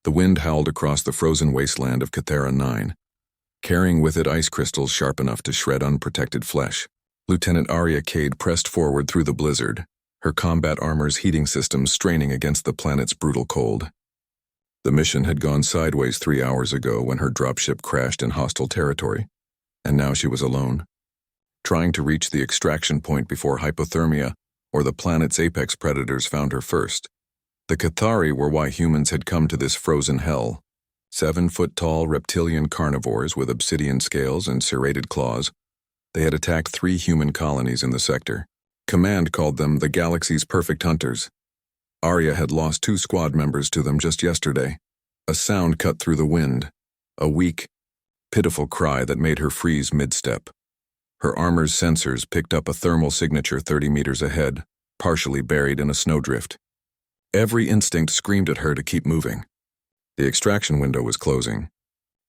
The wind howled across the frozen wasteland of Cathera 9, carrying with it ice crystals sharp enough to shred unprotected flesh. Lieutenant Arya Cade pressed forward through the blizzard, her combat armor's heating systems straining against the planet's brutal cold. The mission had gone sideways 3 hours ago when her dropship crashed in hostile territory, and now she was alone, trying to reach the extraction point before hypothermia or the planet's apex predators found her first. The Cathari were why humans had come to this frozen hell. 7-foot-tall reptilian carnivores with obsidian scales and serrated claws. They had attacked 3 human colonies in the sector. Command called them the galaxy's perfect hunters. Arya had lost 2 squad members to them just yesterday. A sound cut through the wind, a weak, pitiful cry that made her freeze mid-step. Her armor's sensors picked up a thermal signature 30 meters ahead, partially buried in a snowdrift. Every instinct screamed at her to keep moving. The extraction window was closing.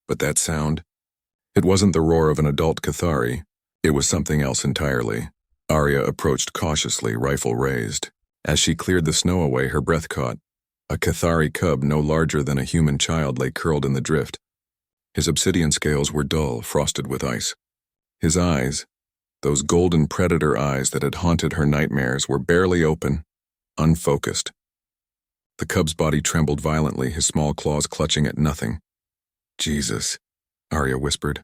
But that sound? It wasn't the roar of an adult Cathari. It was something else entirely. Arya approached cautiously, rifle raised. As she cleared the snow away, her breath caught. A Cathari cub no larger than a human child lay curled in the drift. His obsidian scales were dull, frosted with ice. His eyes, those golden predator eyes that had haunted her nightmares, were barely open, unfocused. The cub's body trembled violently, his small claws clutching at nothing. Jesus, Arya whispered.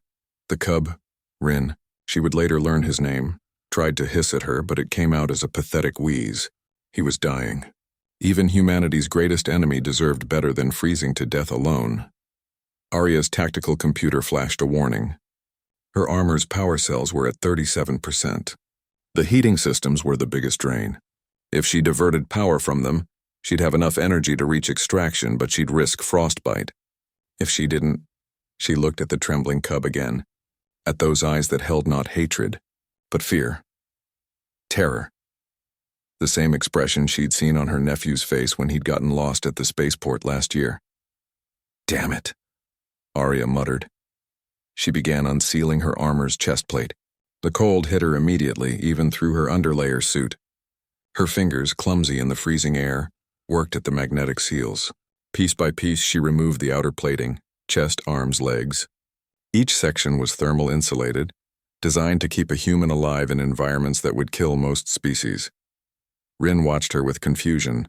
The cub, Rin, she would later learn his name, tried to hiss at her, but it came out as a pathetic wheeze. He was dying. Even humanity's greatest enemy deserved better than freezing to death alone. Arya's tactical computer flashed a warning. Her armor's power cells were at 37%. The heating systems were the biggest drain. If she diverted power from them, she'd have enough energy to reach extraction, but she'd risk frostbite. If she didn't, she looked at the trembling cub again, at those eyes that held not hatred, but fear. Terror. The same expression she'd seen on her nephew's face when he'd gotten lost at the spaceport last year. Damn it, Arya muttered. She began unsealing her armor's chest plate. The cold hit her immediately, even through her underlayer suit. Her fingers, clumsy in the freezing air, worked at the magnetic seals. Piece by piece, she removed the outer plating, chest, arms, legs. Each section was thermal insulated, designed to keep a human alive in environments that would kill most species. Rin watched her with confusion,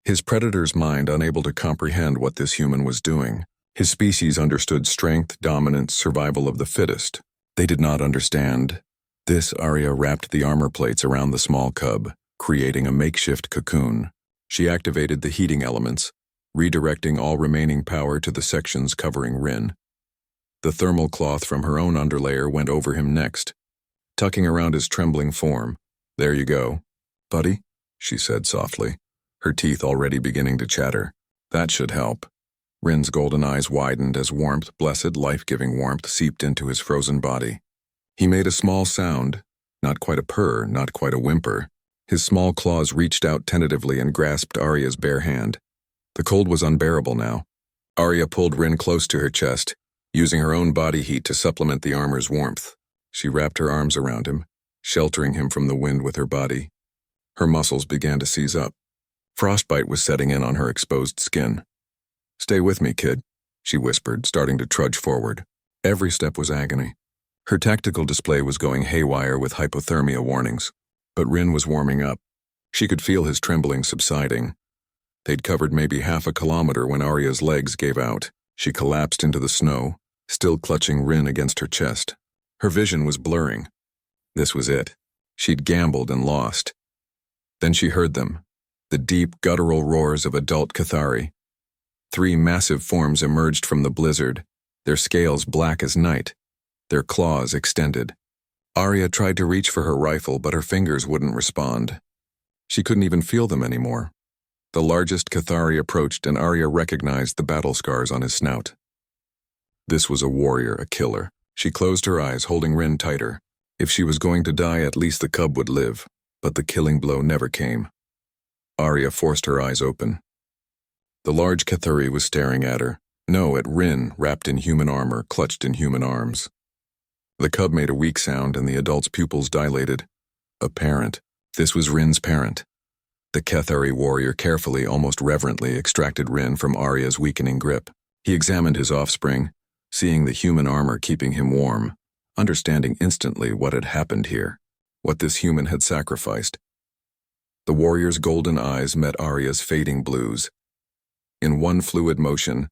his predator's mind unable to comprehend what this human was doing. His species understood strength, dominance, survival of the fittest. They did not understand. This, Arya wrapped the armor plates around the small cub, creating a makeshift cocoon. She activated the heating elements, redirecting all remaining power to the sections covering Rin. The thermal cloth from her own underlayer went over him next, tucking around his trembling form. There you go, buddy, she said softly, her teeth already beginning to chatter. That should help. Rin's golden eyes widened as warmth, blessed, life-giving warmth, seeped into his frozen body. He made a small sound, not quite a purr, not quite a whimper. His small claws reached out tentatively and grasped Arya's bare hand. The cold was unbearable now. Arya pulled Rin close to her chest, using her own body heat to supplement the armor's warmth. She wrapped her arms around him, sheltering him from the wind with her body. Her muscles began to seize up. Frostbite was setting in on her exposed skin. "Stay with me, kid," she whispered, starting to trudge forward. Every step was agony. Her tactical display was going haywire with hypothermia warnings. But Rin was warming up. She could feel his trembling subsiding. They'd covered maybe half a kilometer when Arya's legs gave out. She collapsed into the snow, still clutching Rin against her chest. Her vision was blurring. This was it. She'd gambled and lost. Then she heard them, the deep, guttural roars of adult Cathari. 3 massive forms emerged from the blizzard, their scales black as night, their claws extended. Arya tried to reach for her rifle, but her fingers wouldn't respond. She couldn't even feel them anymore. The largest Cathari approached, and Arya recognized the battle scars on his snout. This was a warrior, a killer. She closed her eyes, holding Rin tighter. If she was going to die, at least the cub would live. But the killing blow never came. Arya forced her eyes open. The large Cathari was staring at her. No, at Rin, wrapped in human armor, clutched in human arms. The cub made a weak sound, and the adult's pupils dilated. A parent. This was Rin's parent. The Cathari warrior carefully, almost reverently, extracted Rin from Arya's weakening grip. He examined his offspring, seeing the human armor keeping him warm, understanding instantly what had happened here, what this human had sacrificed. The warrior's golden eyes met Arya's fading blues. In one fluid motion,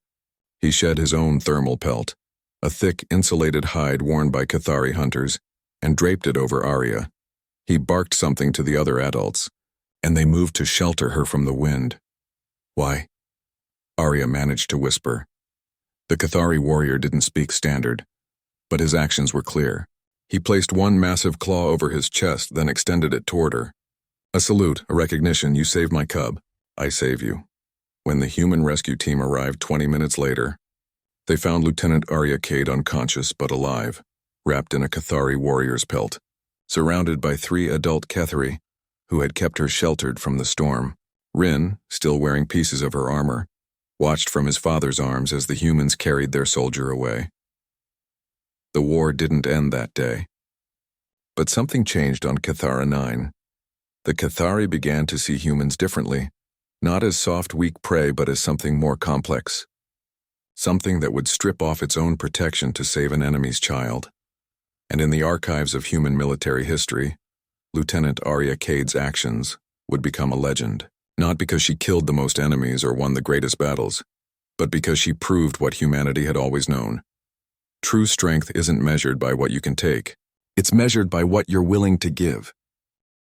he shed his own thermal pelt, a thick, insulated hide worn by Cathari hunters, and draped it over Arya. He barked something to the other adults, and they moved to shelter her from the wind. "Why?" Arya managed to whisper. The Cathari warrior didn't speak standard, but his actions were clear. He placed one massive claw over his chest, then extended it toward her. "A salute, a recognition. You saved my cub. I save you." When the human rescue team arrived 20 minutes later, they found Lieutenant Arya Cade unconscious but alive, wrapped in a Cathari warrior's pelt, surrounded by 3 adult Cathari who had kept her sheltered from the storm. Rin, still wearing pieces of her armor, watched from his father's arms as the humans carried their soldier away. The war didn't end that day. But something changed on Cathara 9. The Cathari began to see humans differently, not as soft, weak prey, but as something more complex. Something that would strip off its own protection to save an enemy's child. And in the archives of human military history, Lieutenant Arya Cade's actions would become a legend, not because she killed the most enemies or won the greatest battles, but because she proved what humanity had always known. True strength isn't measured by what you can take. It's measured by what you're willing to give.